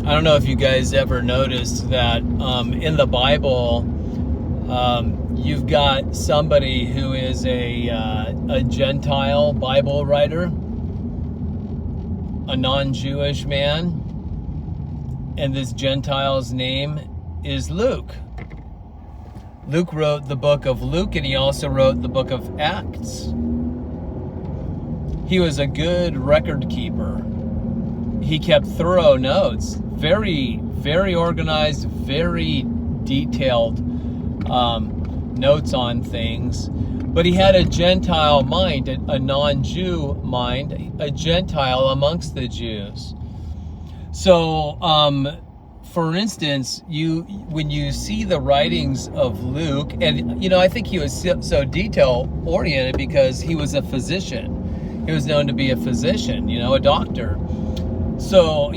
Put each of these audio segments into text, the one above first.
I don't know if you guys ever noticed that in the Bible, you've got somebody who is a Gentile Bible writer, a non-Jewish man, and this Gentile's name is Luke. Luke wrote the book of Luke, and he also wrote the book of Acts. He was a good record keeper. He kept thorough notes, very, very organized, very detailed notes on things. But he had a Gentile mind, a non-Jew mind, a Gentile amongst the Jews. So, for instance, when you see the writings of Luke, and I think he was so detail-oriented because he was a physician. He was known to be a physician, a doctor. So,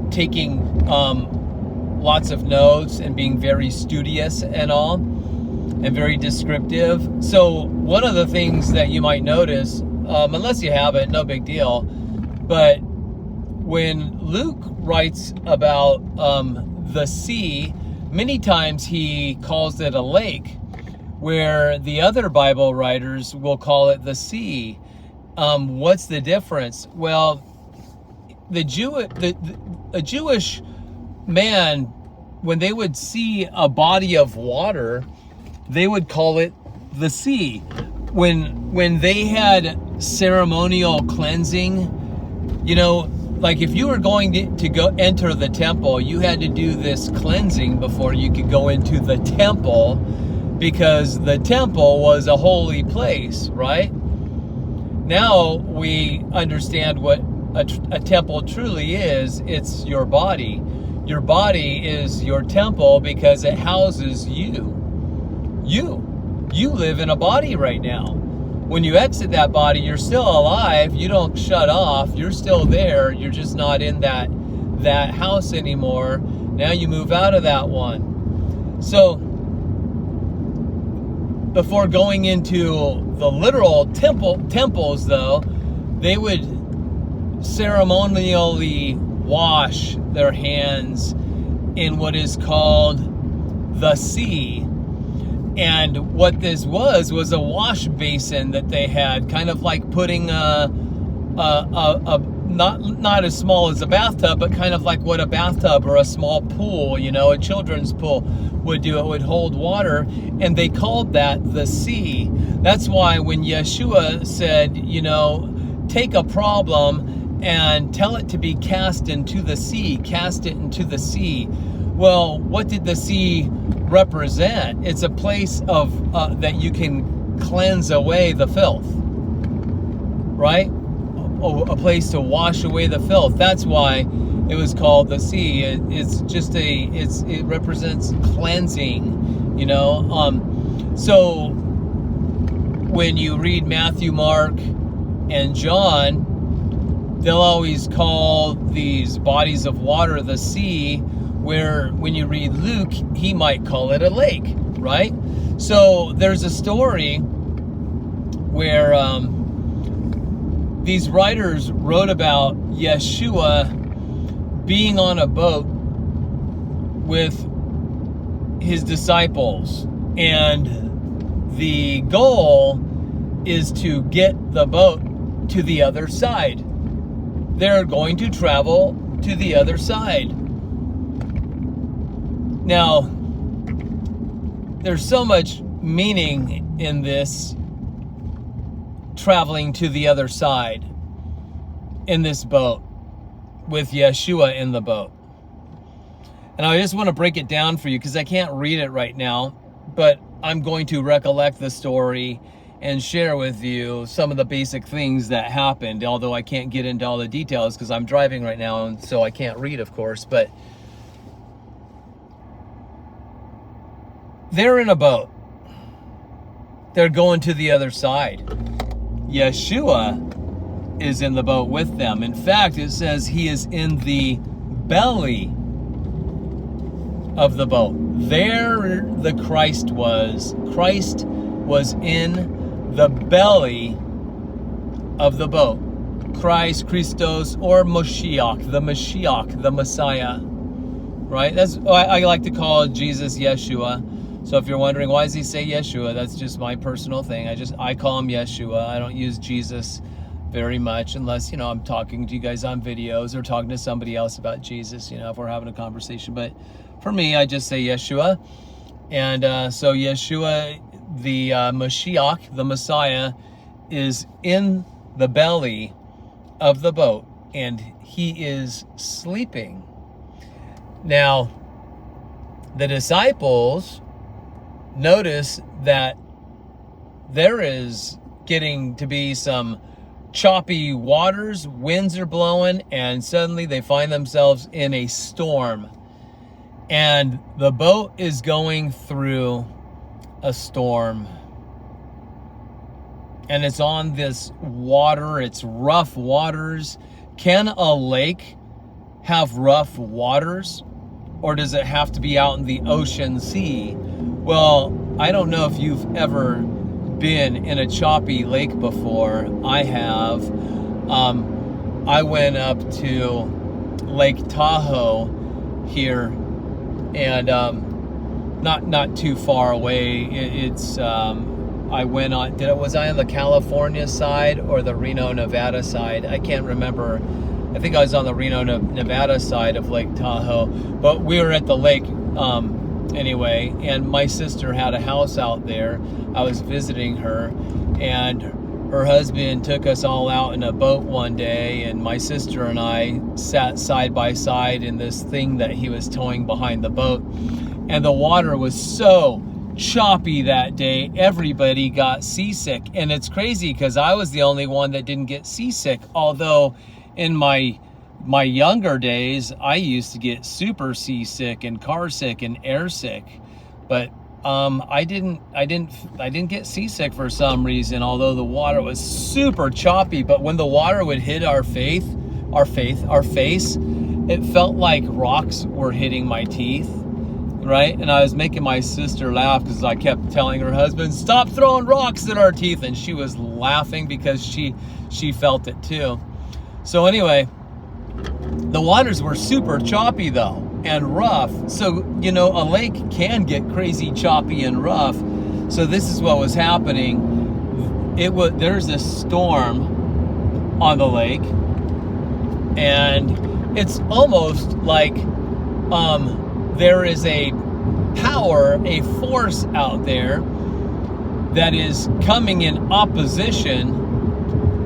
taking lots of notes and being very studious and all, and very descriptive. So one of the things that you might notice, unless you have it, no big deal, but when Luke writes about the sea, many times he calls it a lake, where the other Bible writers will call it the sea. What's the difference? Well, a Jewish man, when they would see a body of water, they would call it the sea. When they had ceremonial cleansing, like if you were going to go enter the temple, you had to do this cleansing before you could go into the temple, because the temple was a holy place, right? Now we understand what a temple truly is. It's your body. Your body is your temple because it houses you. You live in a body right now. When you exit that body, you're still alive. You don't shut off. You're still there. You're just not in that house anymore. Now you move out of that one. So before going into the literal temples, though, they would ceremonially wash their hands in what is called the sea. And what this was a wash basin that they had, kind of like putting not as small as a bathtub, but kind of like what a bathtub or a small pool, a children's pool would do. It would hold water, and they called that the sea. That's why when Yeshua said, take a problem and tell it to be cast into the sea, cast it into the sea. Well, what did the sea represent? It's a place of that you can cleanse away the filth, right? A place to wash away the filth. That's why it was called the sea. It represents cleansing, So when you read Matthew, Mark, and John, they'll always call these bodies of water the sea, where when you read Luke, he might call it a lake, right? So there's a story where these writers wrote about Yeshua being on a boat with his disciples, and the goal is to get the boat to the other side. They're going to travel to the other side. Now, there's so much meaning in this traveling to the other side in this boat with Yeshua in the boat. And I just want to break it down for you because I can't read it right now, but I'm going to recollect the story and share with you some of the basic things that happened, although I can't get into all the details because I'm driving right now, and so I can't read, of course. But they're in a boat. They're going to the other side. Yeshua is in the boat with them. In fact, it says he is in the belly of the boat. There the Christ was. Christ was in the belly of the boat. Christ, Christos, or Moshiach, the Messiah. right? I like to call Jesus Yeshua. So if you're wondering why does he say Yeshua, that's just my personal thing. I call him Yeshua. I don't use Jesus very much unless, I'm talking to you guys on videos or talking to somebody else about Jesus, if we're having a conversation. But for me, I just say Yeshua. And so Yeshua, the Mashiach, the Messiah, is in the belly of the boat, and he is sleeping. Now, the disciples notice that there is getting to be some choppy waters, winds are blowing, and suddenly they find themselves in a storm. And the boat is going through a storm. And it's on this water, it's rough waters. Can a lake have rough waters? Or does it have to be out in the ocean sea? Well, I don't know if you've ever been in a choppy lake before. I have. I went up to Lake Tahoe here, and not too far away. I went on. Was I on the California side or the Reno, Nevada side? I can't remember. I think I was on the Reno, Nevada side of Lake Tahoe, but we were at the lake anyway, and my sister had a house out there. I was visiting her, and her husband took us all out in a boat one day, and my sister and I sat side by side in this thing that he was towing behind the boat, and the water was so choppy that day, everybody got seasick. And it's crazy because I was the only one that didn't get seasick, although in my younger days, I used to get super seasick and car sick and air sick, but I didn't get seasick for some reason, although the water was super choppy. But when the water would hit our face, it felt like rocks were hitting my teeth, right? And I was making my sister laugh because I kept telling her husband, "Stop throwing rocks at our teeth," and she was laughing because she felt it too. So anyway, the waters were super choppy though, and rough. So, a lake can get crazy choppy and rough. So this is what was happening. There's a storm on the lake, and it's almost like there is a power, a force out there that is coming in opposition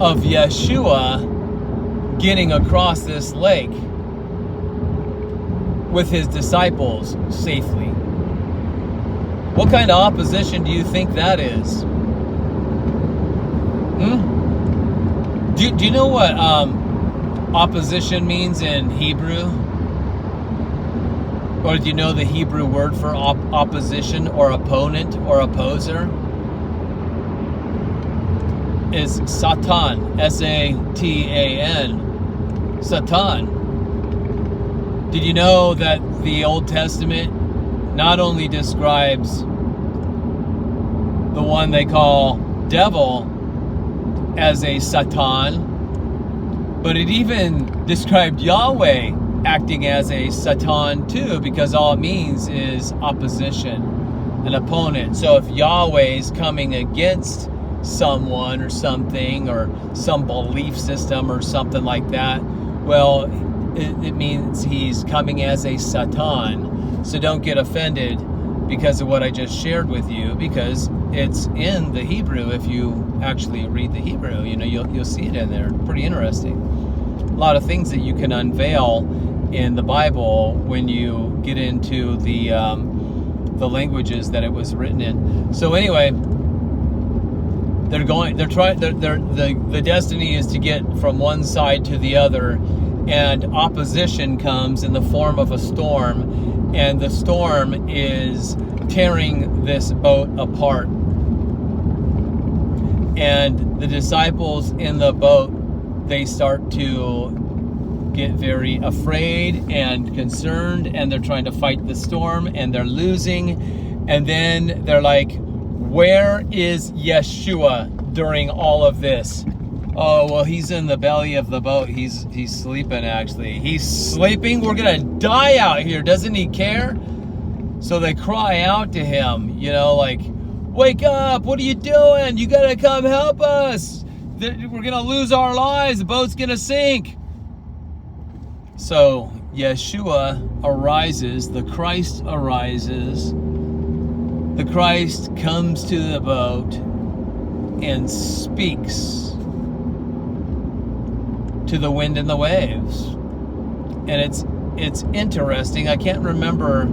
of Yeshua getting across this lake with his disciples safely. What kind of opposition do you think that is? Do you know what opposition means in Hebrew? Or do you know the Hebrew word for opposition or opponent or opposer? Is Satan, Satan. Satan. Did you know that the Old Testament not only describes the one they call devil as a Satan, but it even described Yahweh acting as a Satan too, because all it means is opposition, an opponent. So if Yahweh is coming against someone or something or some belief system or something like that, well, it means he's coming as a Satan. So don't get offended because of what I just shared with you, because it's in the Hebrew. If you actually read the Hebrew, you'll see it in there. Pretty interesting. A lot of things that you can unveil in the Bible when you get into the languages that it was written in. So anyway, the destiny is to get from one side to the other, and opposition comes in the form of a storm, and the storm is tearing this boat apart. And the disciples in the boat, they start to get very afraid and concerned, and they're trying to fight the storm, and they're losing. And then they're like, where is Yeshua during all of this? Oh, well, he's in the belly of the boat. He's sleeping, actually. He's sleeping? We're going to die out here. Doesn't he care? So they cry out to him, you know, like, wake up. What are you doing? You got to come help us. We're going to lose our lives. The boat's going to sink. So Yeshua arises. The Christ arises. The Christ comes to the boat and speaks to the wind and the waves. And it's interesting. I can't remember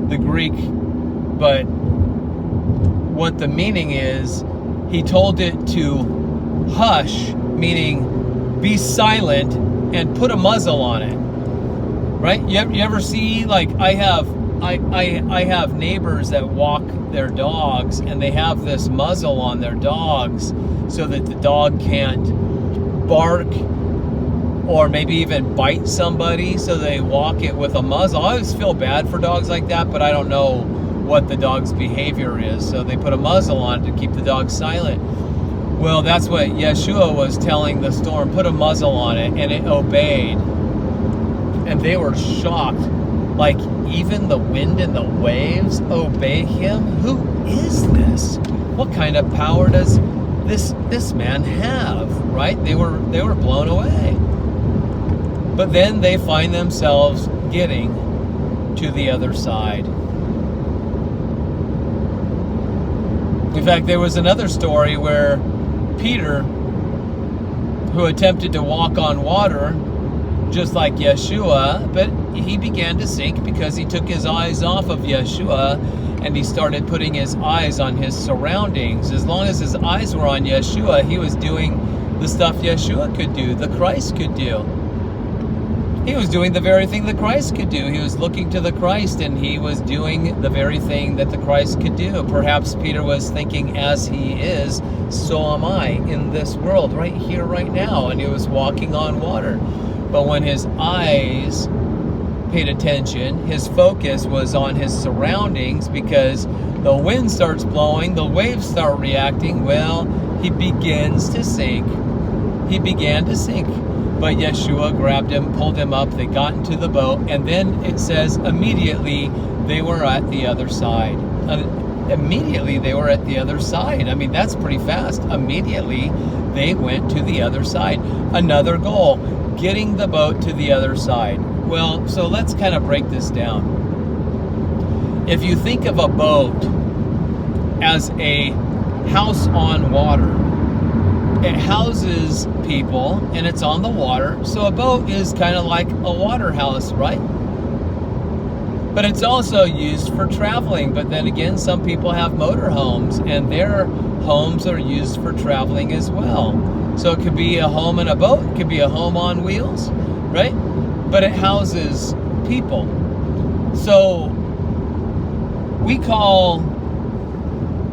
the Greek, but what the meaning is, he told it to hush, meaning be silent and put a muzzle on it. Right? You ever see, like, I have neighbors that walk their dogs, and they have this muzzle on their dogs so that the dog can't bark or maybe even bite somebody, so they walk it with a muzzle. I always feel bad for dogs like that, but I don't know what the dog's behavior is, so they put a muzzle on it to keep the dog silent. Well, that's what Yeshua was telling the storm, put a muzzle on it, and it obeyed. And they were shocked. Like, even the wind and the waves obey him? Who is this? What kind of power does this man have? Right? They were blown away. But then they find themselves getting to the other side. In fact, there was another story where Peter, who attempted to walk on water, just like Yeshua, but he began to sink because he took his eyes off of Yeshua and he started putting his eyes on his surroundings. As long as his eyes were on Yeshua, he was doing the stuff Yeshua could do, the Christ could do. He was doing the very thing the Christ could do. He was looking to the Christ, and he was doing the very thing that the Christ could do. Perhaps Peter was thinking, as he is, so am I in this world, right here, right now. And he was walking on water. But when his eyes paid attention, his focus was on his surroundings, because the wind starts blowing, the waves start reacting. Well, he begins to sink. He began to sink. But Yeshua grabbed him, pulled him up, they got into the boat, and then it says immediately they were at the other side. Immediately they were at the other side. I mean, that's pretty fast. Immediately they went to the other side. Another goal, getting the boat to the other side. Well, so let's kind of break this down. If you think of a boat as a house on water, it houses people and it's on the water. So a boat is kind of like a water house, right? But it's also used for traveling. But then again, some people have motor homes, and their homes are used for traveling as well. So it could be a home in a boat, it could be a home on wheels, right? But it houses people. So we call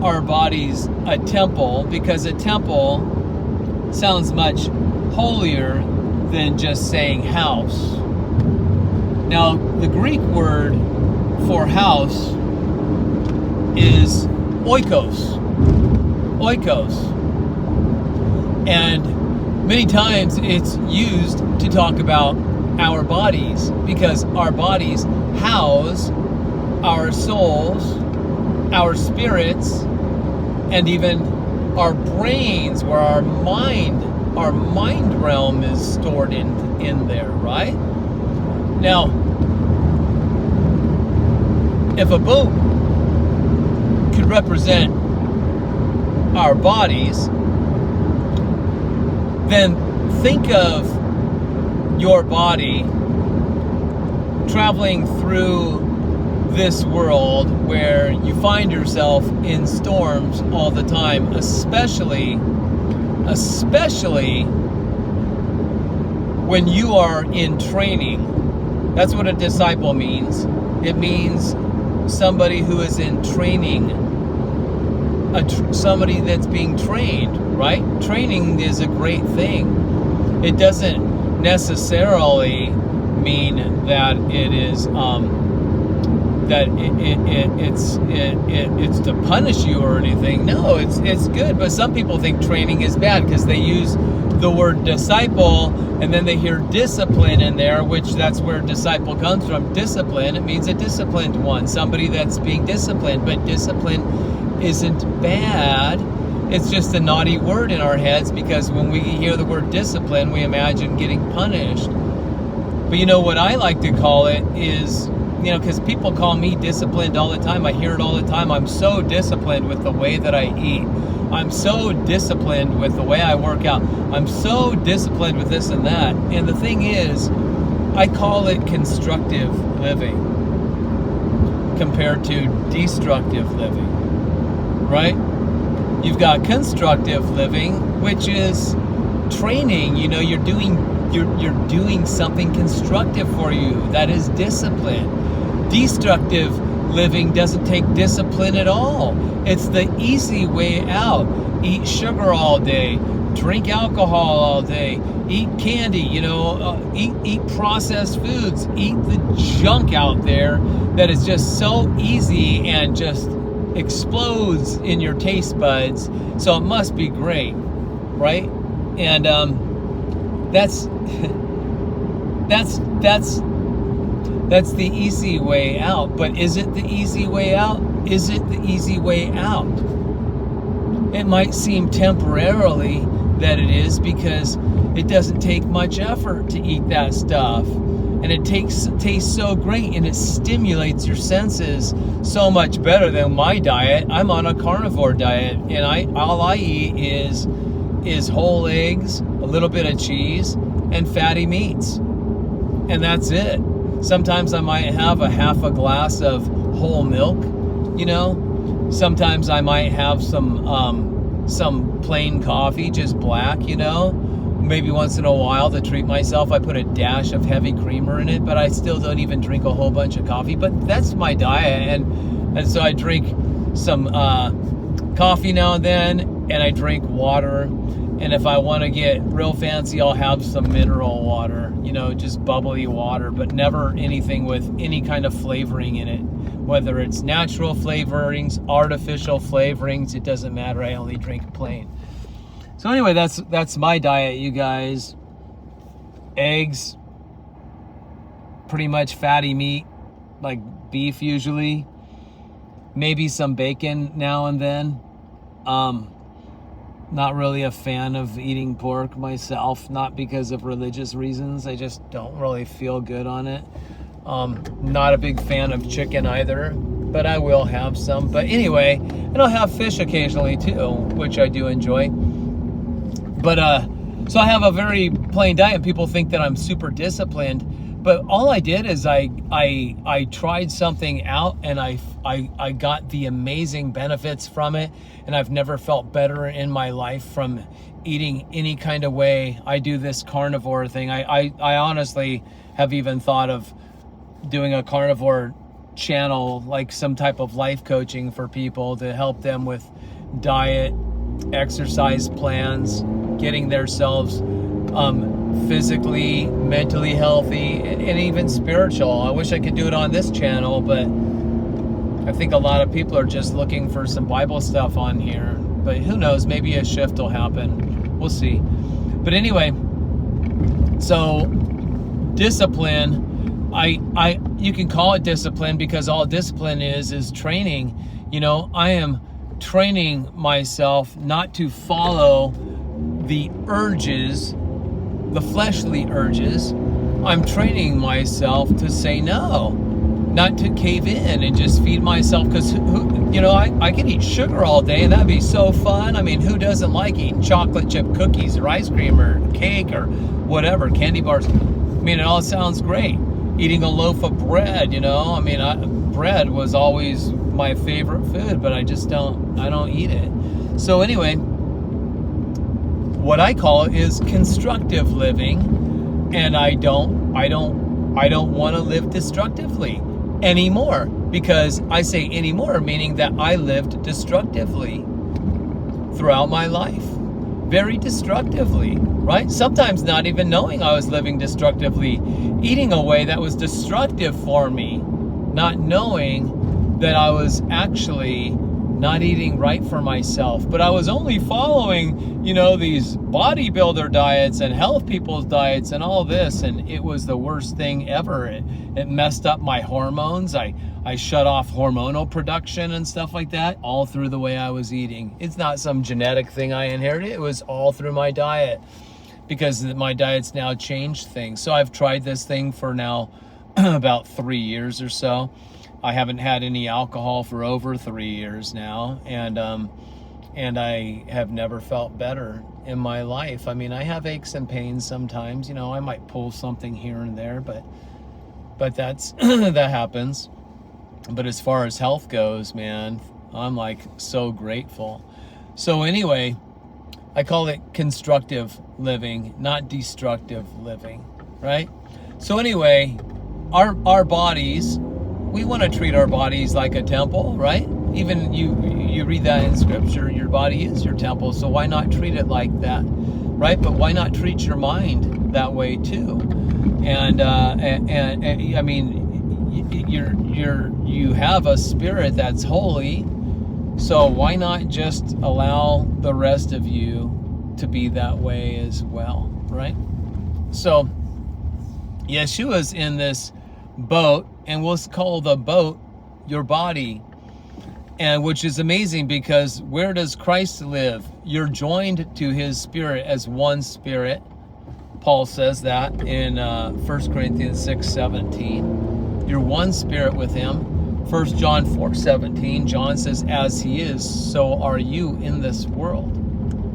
our bodies a temple, because a temple sounds much holier than just saying house. Now, the Greek word for house is oikos. Oikos. And many times it's used to talk about our bodies, because our bodies house our souls, our spirits, and even our brains, where our mind realm is stored in there, right? Now, if a boat could represent our bodies, then think of your body traveling through this world where you find yourself in storms all the time, especially when you are in training. That's what a disciple means. It means somebody who is in training, somebody that's being trained, right? Training is a great thing. It doesn't necessarily mean that it is it's to punish you or anything. No, it's good. But some people think training is bad because they use the word disciple, and then they hear discipline in there, which that's where disciple comes from. Discipline, it means a disciplined one, somebody that's being disciplined. But discipline isn't bad. It's just a naughty word in our heads, because when we hear the word discipline, we imagine getting punished. But you know what I like to call it is, you know, because people call me disciplined all the time. I hear it all the time. I'm so disciplined with the way that I eat. I'm so disciplined with the way I work out. I'm so disciplined with this and that. And the thing is, I call it constructive living compared to destructive living, right? You've got constructive living, which is training. You know, you're doing something constructive for you. That is discipline. Destructive living doesn't take discipline at all. It's the easy way out. Eat sugar all day, drink alcohol all day, eat candy, you know, eat processed foods, eat the junk out there that is just so easy and just explodes in your taste buds. So it must be great, right? And that's the easy way out. But is it the easy way out? Is it the easy way out? It might seem temporarily that it is, because it doesn't take much effort to eat that stuff. And it tastes so great, and it stimulates your senses so much better than my diet. I'm on a carnivore diet, and all I eat is whole eggs, a little bit of cheese, and fatty meats. And that's it. Sometimes I might have a half a glass of whole milk, you know. Sometimes I might have some plain coffee, just black, you know. Maybe once in a while, to treat myself, I put a dash of heavy creamer in it, but I still don't even drink a whole bunch of coffee. But that's my diet, and so I drink some coffee now and then, and I drink water. And if I want to get real fancy, I'll have some mineral water, you know, just bubbly water, but never anything with any kind of flavoring in it. Whether it's natural flavorings, artificial flavorings, it doesn't matter. I only drink plain. So anyway, that's my diet, you guys. Eggs, pretty much fatty meat, like beef usually. Maybe some bacon now and then. Not really a fan of eating pork myself, not because of religious reasons. I just don't really feel good on it. Not a big fan of chicken either, but I will have some. But anyway, and I'll have fish occasionally too, which I do enjoy. But so I have a very plain diet, and people think that I'm super disciplined. But all I did is I tried something out, and I got the amazing benefits from it, and I've never felt better in my life from eating any kind of way. I do this carnivore thing. I honestly have even thought of doing a carnivore channel, like some type of life coaching for people to help them with diet, exercise plans, getting themselves physically, mentally healthy, and even spiritual. I wish I could do it on this channel, but I think a lot of people are just looking for some Bible stuff on here. But who knows, maybe a shift will happen. We'll see. But anyway, so discipline, you can call it discipline, because all discipline is training. You know, I am training myself not to follow the urges, the fleshly urges. I'm training myself to say no, not to cave in and just feed myself, because you know, I could eat sugar all day, and that'd be so fun. I mean, who doesn't like eating chocolate chip cookies or ice cream or cake or whatever, candy bars? I mean, it all sounds great. Eating a loaf of bread, you know, I mean, bread was always my favorite food, but I don't eat it. So anyway, what I call it is constructive living, and I don't want to live destructively anymore, because I say anymore, meaning that I lived destructively throughout my life, very destructively, right? Sometimes not even knowing I was living destructively, eating a way that was destructive for me, not knowing that I was actually not eating right for myself. But I was only following, these bodybuilder diets and health people's diets and all this, and it was the worst thing ever. It messed up my hormones. I shut off hormonal production and stuff like that, all through the way I was eating. It's not some genetic thing I inherited. It was all through my diet, because my diet's now changed things. So I've tried this thing for now about 3 years or so. I haven't had any alcohol for over 3 years now, and I have never felt better in my life. I mean, I have aches and pains sometimes. I might pull something here and there, but that's that happens. But as far as health goes, man, I'm like so grateful. So anyway, I call it constructive living, not destructive living, right? So anyway, our bodies, we want to treat our bodies like a temple, right? Even you read that in scripture, your body is your temple. So why not treat it like that, right? But why not treat your mind that way too? And I mean, you have a spirit that's holy. So why not just allow the rest of you to be that way as well, right? So Yeshua's in this boat, and we'll call the boat your body, and which is amazing, because where does Christ live? You're joined to his spirit as one spirit. Paul says that in 1 Corinthians 6:17. You're one spirit with him. 1 John 4:17, John says, as he is, so are you in this world,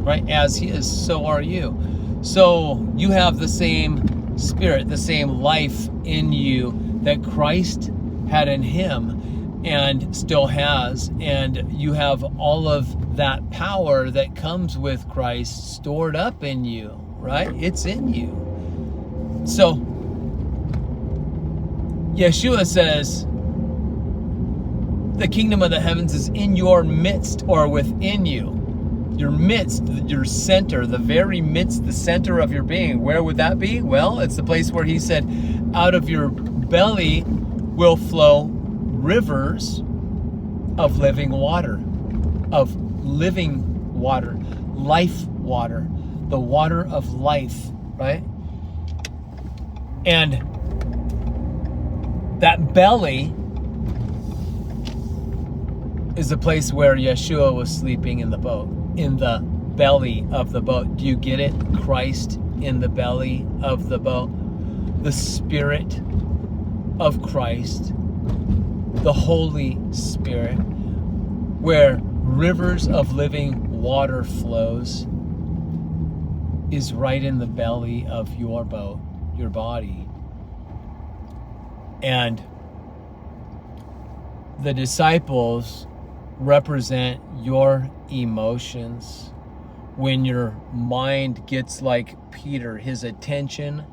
right? As he is, so are you. So you have the same spirit, the same life in you that Christ had in him and still has. And you have all of that power that comes with Christ stored up in you, right? It's in you. So Yeshua says, the kingdom of the heavens is in your midst, or within you. Your midst, your center, the very midst, the center of your being. Where would that be? Well, it's the place where he said, out of your belly will flow rivers of living water, life water, the water of life, right? And that belly is the place where Yeshua was sleeping in the boat, in the belly of the boat. Do you get it? Christ in the belly of the boat. The Spirit of Christ, the Holy Spirit, where rivers of living water flows, is right in the belly of your boat, your body. And the disciples represent your emotions. When your mind gets like Peter, his attention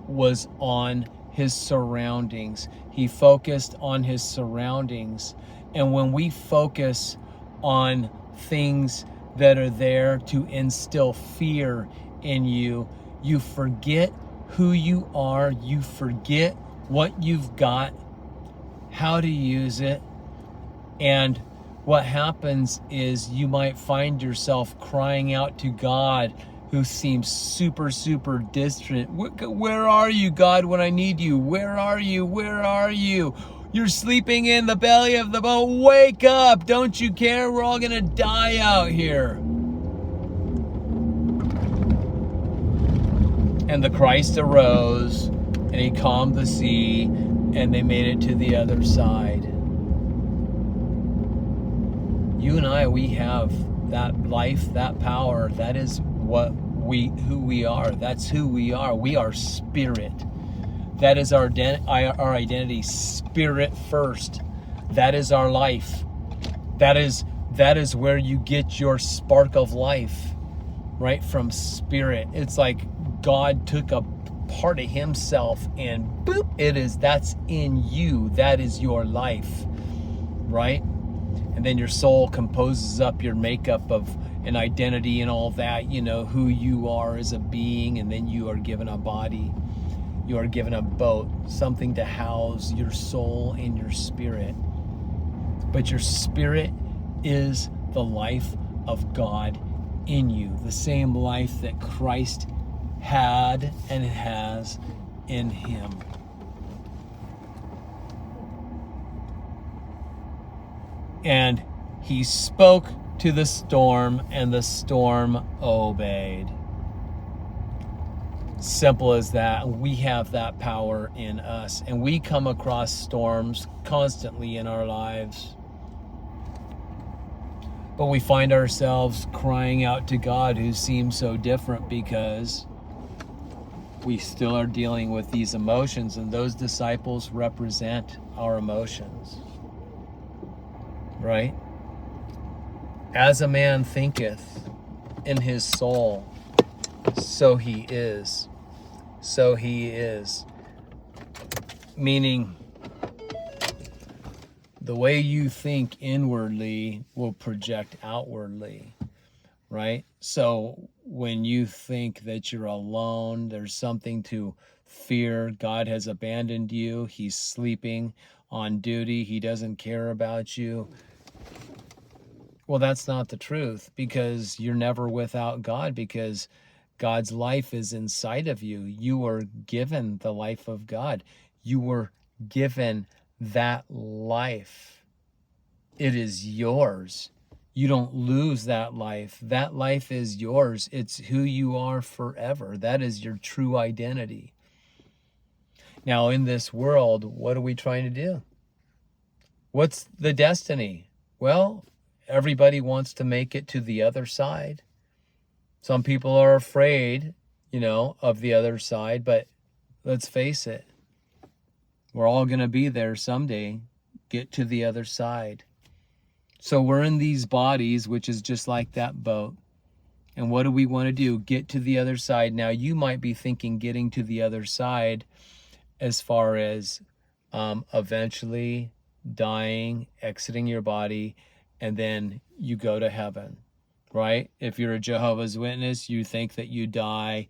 was on his surroundings. He focused on his surroundings. And when we focus on things that are there to instill fear in you, you forget who you are, you forget what you've got, how to use it, and what happens is you might find yourself crying out to God, who seems super, super distant. Where are you, God, when I need you? Where are you? Where are you? You're sleeping in the belly of the boat. Wake up. Don't you care? We're all going to die out here. And the Christ arose, and he calmed the sea, and they made it to the other side. You and I, we have that life, that power. That is who we are. That's who we are. We are spirit. That is our identity. Spirit first. That is our life. That is where you get your spark of life, right? From spirit. It's like God took a part of himself and boop, that's in you. That is your life, right? And then your soul composes up your makeup of an identity and all that, who you are as a being. And then you are given a body. You are given a boat, something to house your soul and your spirit. But your spirit is the life of God in you, the same life that Christ had and has in him. And he spoke to the storm, and the storm obeyed. Simple as that. We have that power in us, and we come across storms constantly in our lives. But we find ourselves crying out to God, who seems so different, because we still are dealing with these emotions, and those disciples represent our emotions. Right? As a man thinketh in his soul, so he is. So he is. Meaning, the way you think inwardly will project outwardly, right? So when you think that you're alone, there's something to fear, God has abandoned you, he's sleeping on duty, he doesn't care about you. Well, that's not the truth, because you're never without God, because God's life is inside of you. You were given the life of God. You were given that life. It is yours. You don't lose that life. That life is yours. It's who you are forever. That is your true identity. Now, in this world, what are we trying to do? What's the destiny? Well, everybody wants to make it to the other side. Some people are afraid, of the other side, but let's face it, we're all going to be there someday, get to the other side. So we're in these bodies, which is just like that boat. And what do we want to do? Get to the other side. Now, you might be thinking getting to the other side as far as eventually dying, exiting your body, and then you go to heaven, right? If you're a Jehovah's Witness, you think that you die,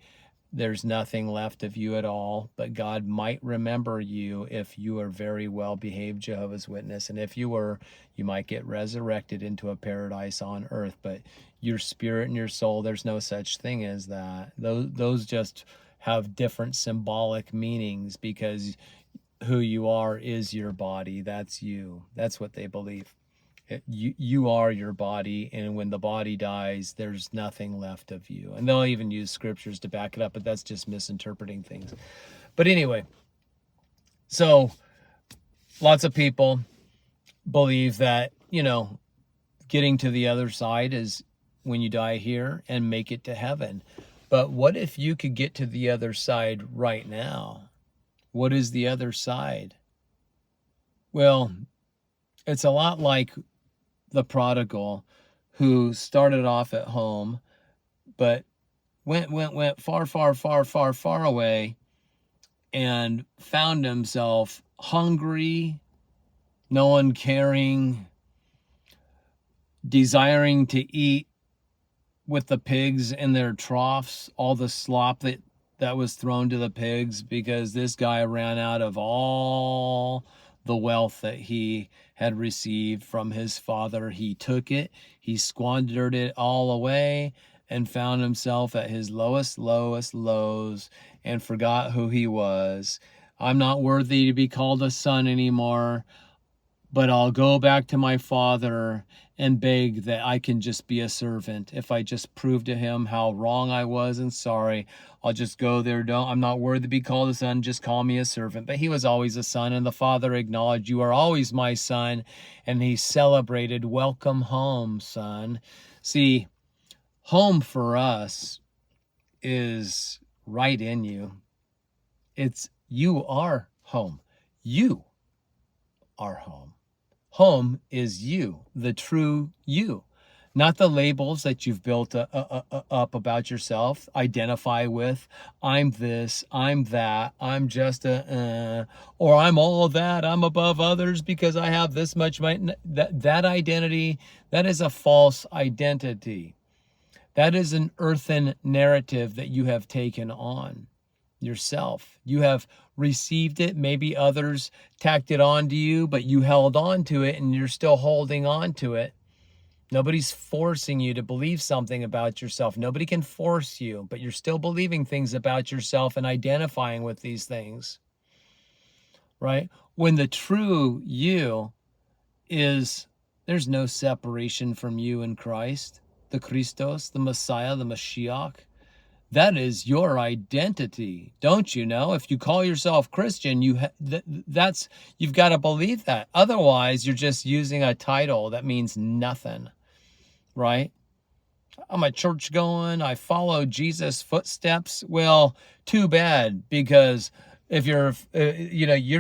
there's nothing left of you at all, but God might remember you if you are very well-behaved Jehovah's Witness. And if you were, you might get resurrected into a paradise on earth, but your spirit and your soul, there's no such thing as that. Those just have different symbolic meanings, because who you are is your body. That's you. That's what they believe. You are your body, and when the body dies, there's nothing left of you. And they'll even use scriptures to back it up, but that's just misinterpreting things. But anyway, so lots of people believe that, getting to the other side is when you die here and make it to heaven. But what if you could get to the other side right now? What is the other side? Well, it's a lot like the prodigal who started off at home, but went far away, and found himself hungry, no one caring, desiring to eat with the pigs in their troughs, all the slop that was thrown to the pigs, because this guy ran out of all the wealth that he had received from his father. He took it, he squandered it all away, and found himself at his lowest lows, and forgot who he was. I'm not worthy to be called a son anymore, but I'll go back to my father and beg that I can just be a servant. If I just prove to him how wrong I was and sorry, I'll just go there. I'm not worthy to be called a son, just call me a servant. But he was always a son, and the father acknowledged, you are always my son. And he celebrated, welcome home, son. See, home for us is right in you. You are home. You are home. Home is you, the true you, not the labels that you've built up about yourself, identify with. I'm this, I'm that, I'm just or I'm all that, I'm above others because I have this much money. That identity, that is a false identity. That is an earthen narrative that you have taken on yourself. You have received it. Maybe others tacked it on to you, but you held on to it, and you're still holding on to it. Nobody's forcing you to believe something about yourself. Nobody can force you, but you're still believing things about yourself and identifying with these things, right? When the true you is, there's no separation from you in Christ, the Christos, the Messiah, the Mashiach. That is your identity, don't you know? If you call yourself Christian, that's you've got to believe that. Otherwise, you're just using a title that means nothing, right? I'm a church going, I follow Jesus' footsteps. Well, too bad, because if you're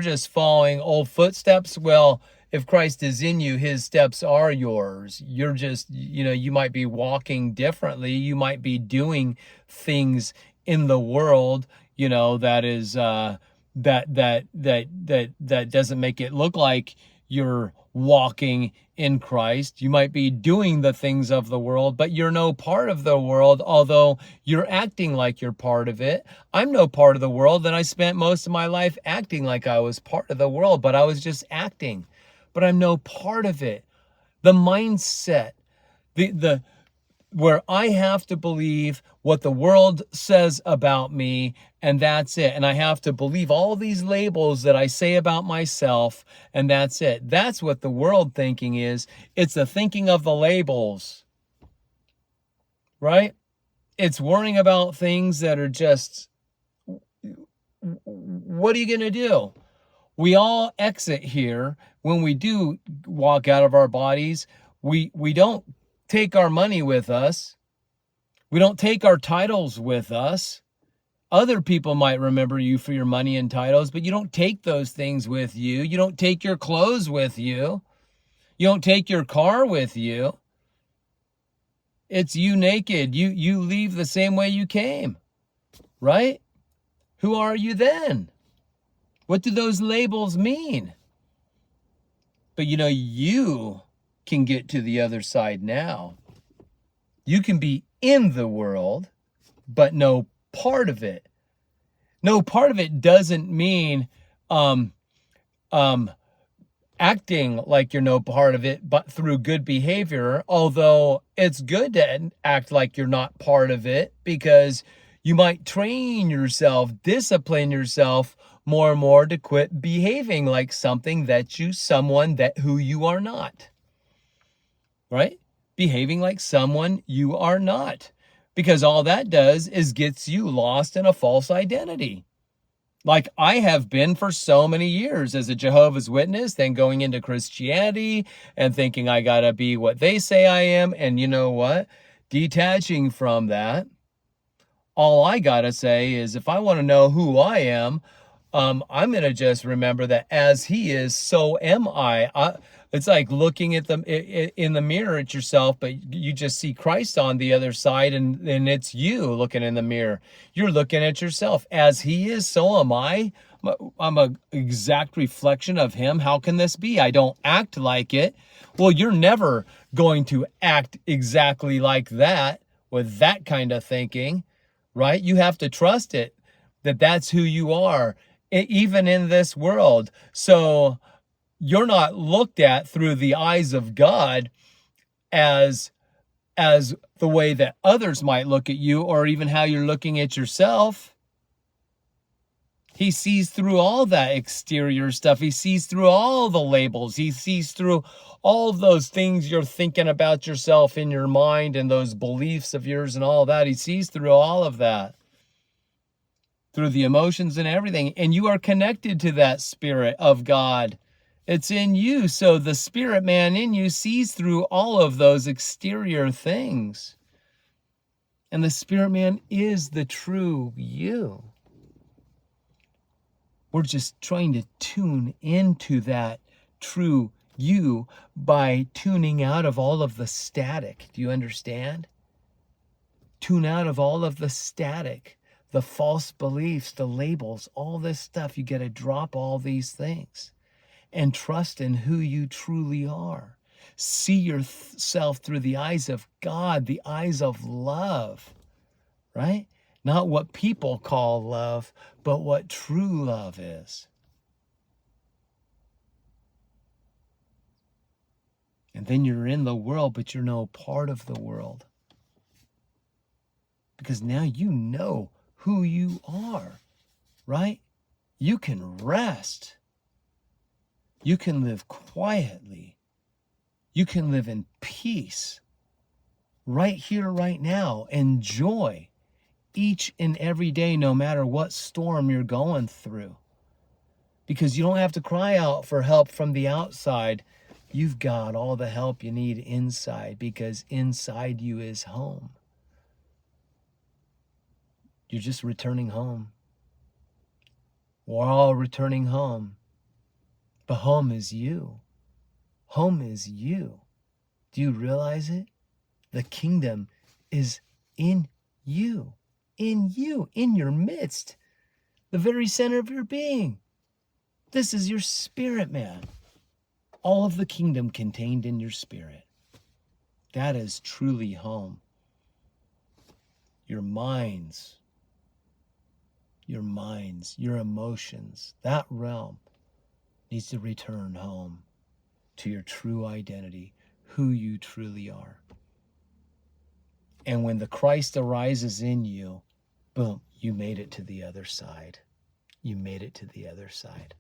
just following old footsteps, well, if Christ is in you, his steps are yours. You're just, you might be walking differently. You might be doing things in the world, that is, that doesn't make it look like you're walking in Christ. You might be doing the things of the world, but you're no part of the world, although you're acting like you're part of it. I'm no part of the world, and I spent most of my life acting like I was part of the world, but I was just acting. But I'm no part of it. The mindset, the where I have to believe what the world says about me, and that's it. And I have to believe all these labels that I say about myself, and that's it. That's what the world thinking is. It's the thinking of the labels, right? It's worrying about things that are just, what are you going to do? We all exit here. When we do walk out of our bodies, we don't take our money with us. We don't take our titles with us. Other people might remember you for your money and titles, but you don't take those things with you. You don't take your clothes with you. You don't take your car with you. It's you naked. You leave the same way you came, right? Who are you then? What do those labels mean? But you can get to the other side now. You can be in the world, but no part of it. No part of it doesn't mean acting like you're no part of it, but through good behavior, although it's good to act like you're not part of it, because you might train yourself, discipline yourself more and more to quit behaving like someone who you are not, right? Behaving like someone you are not, because all that does is gets you lost in a false identity. Like I have been for so many years as a Jehovah's Witness, then going into Christianity and thinking I gotta be what they say I am. And you know what? Detaching from that, all I gotta say is if I want to know who I am, I'm gonna just remember that as he is, so am I. It's like looking at them in the mirror at yourself, but you just see Christ on the other side, and it's you looking in the mirror. You're looking at yourself. As he is, so am I. I'm an exact reflection of him. How can this be? I don't act like it. Well, you're never going to act exactly like that with that kind of thinking, right? You have to trust it, that that's who you are, even in this world. So you're not looked at through the eyes of God as the way that others might look at you, or even how you're looking at yourself. He sees through all that exterior stuff. He sees through all the labels. He sees through all of those things you're thinking about yourself in your mind, and those beliefs of yours and all that. He sees through all of that, through the emotions and everything. And you are connected to that Spirit of God. It's in you. So the spirit man in you sees through all of those exterior things. And the spirit man is the true you. We're just trying to tune into that true you by tuning out of all of the static. Do you understand? Tune out of all of the static, the false beliefs, the labels, all this stuff. You got to drop all these things and trust in who you truly are. See yourself through the eyes of God, the eyes of love, right? Not what people call love, but what true love is. And then you're in the world, but you're no part of the world. Because now you know who you are, right? You can rest. You can live quietly. You can live in peace right here, right now. Enjoy each and every day, no matter what storm you're going through. Because you don't have to cry out for help from the outside. You've got all the help you need inside, because inside you is home. You're just returning home. We're all returning home. But home is you. Home is you. Do you realize it? The kingdom is in you, in your midst, the very center of your being. This is your spirit, man. All of the kingdom contained in your spirit. That is truly home. Your minds, your emotions, that realm needs to return home to your true identity, who you truly are. And when the Christ arises in you, boom, you made it to the other side. You made it to the other side.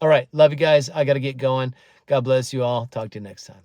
All right, love you guys. I got to get going. God bless you all. Talk to you next time.